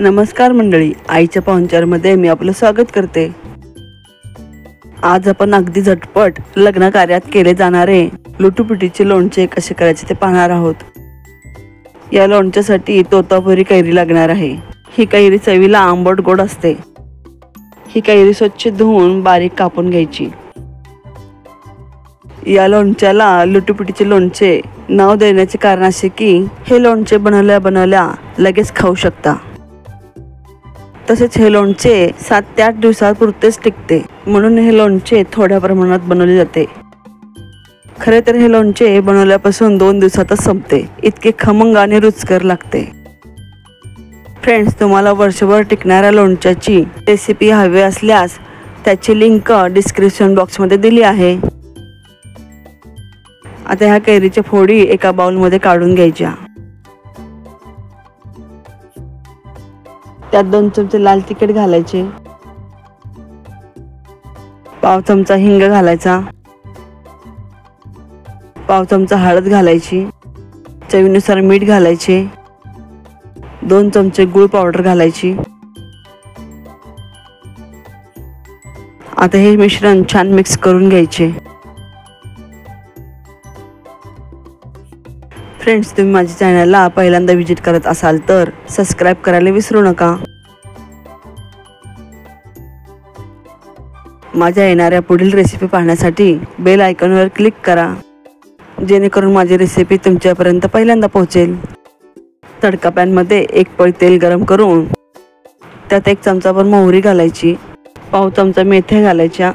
नमस्कार मंडळी, आईच्या पाहुणचारमध्ये मी आपलं स्वागत करते। आज आपण अगदी झटपट लग्न कार्यात केले जाणारे लुटुपुटीचे लोणचे कसे करायचे ते पाहणार आहोत। या लोणच्यासाठी तोतापुरी कैरी लागणार आहे। ही कैरी चवीला आंबट गोड असते। ही कैरी स्वच्छ धुवून बारीक कापून घ्यायची। या लोणच्याला लुटुपुटीचे लोणचे नाव देण्याचे कारण असे की हे लोणचे बनवल्या लगेच खाऊ शकता। तसेच हे लोणचे 7 ते 8 दिवसापुरतेच टिकते, म्हणून हे लोणचे थोड्या प्रमाणात बनवले जाते। खरे तर हे लोणचे बनवल्यापासून 2 दिवसातच संपते, इतके खमंग आणि रुचकर लागते। फ्रेंड्स, तुम्हाला वर्षभर टिकणाऱ्या लोणच्याची रेसिपी हवी असल्यास त्याची लिंक डिस्क्रिप्शन बॉक्समध्ये दिली आहे। आता ह्या कैरीच्या फोडी एका बाउलमध्ये काढून घ्यायच्या। त्यात 2 चमचे लाल तिखट घालायचे, पाव चमचा हिंग घालायचा, पाव चमचा हळद घालायची, चवीनुसार मीठ घालायचे, 2 चमचे गूळ पावडर घालायची। आता हे मिश्रण छान मिक्स करून घ्यायचे। फ्रेंड्स, तुम्ही माझ्या चॅनलला पहिल्यांदा विजिट करत असाल तर सबस्क्राइब करायला विसरू नका। माझ्या येणाऱ्या पुढील रेसिपी पाहण्यासाठी बेल आयकॉनवर क्लिक करा, जेणेकरून माझी रेसिपी तुमच्यापर्यंत पहिल्यांदा पोहोचेल। तडका पॅनमध्ये 1 पळी तेल गरम करून त्यात 1 चमचाभर मोहरी घालायची, पाव चमचा मेथ्या घालायच्या।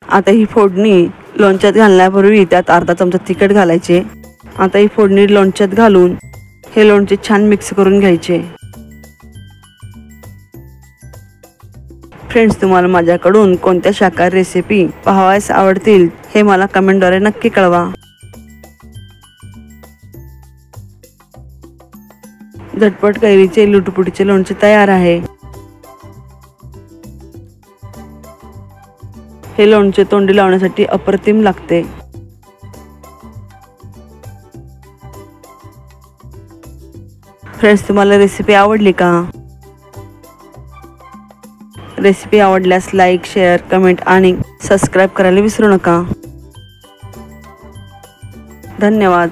आता ही फोडणी लोणच्यात घालण्यापूर्वी त्यात अर्धा चमचा तिखट घालायचे। आता ही फोडणी लोणच्यात घालून हे लोणचे छान मिक्स करून घ्यायचे। फ्रेंड्स, तुम्हाला माझ्याकडून कोणत्या शाकाहारी रेसिपी पाहावयास आवडतील हे मला कमेंटद्वारे नक्की कळवा। झटपट कैरीचे लुटुपुटीचे लोणचे तयार आहे। हे लोणचे तोंडी लावण्यासाठी अप्रतिम लागते। फ्रेंड्स, तुम्हाला रेसिपी आवडली का? रेसिपी आवडल्यास लाईक, शेअर, कमेंट आणि सबस्क्राइब करायला विसरू नका। धन्यवाद।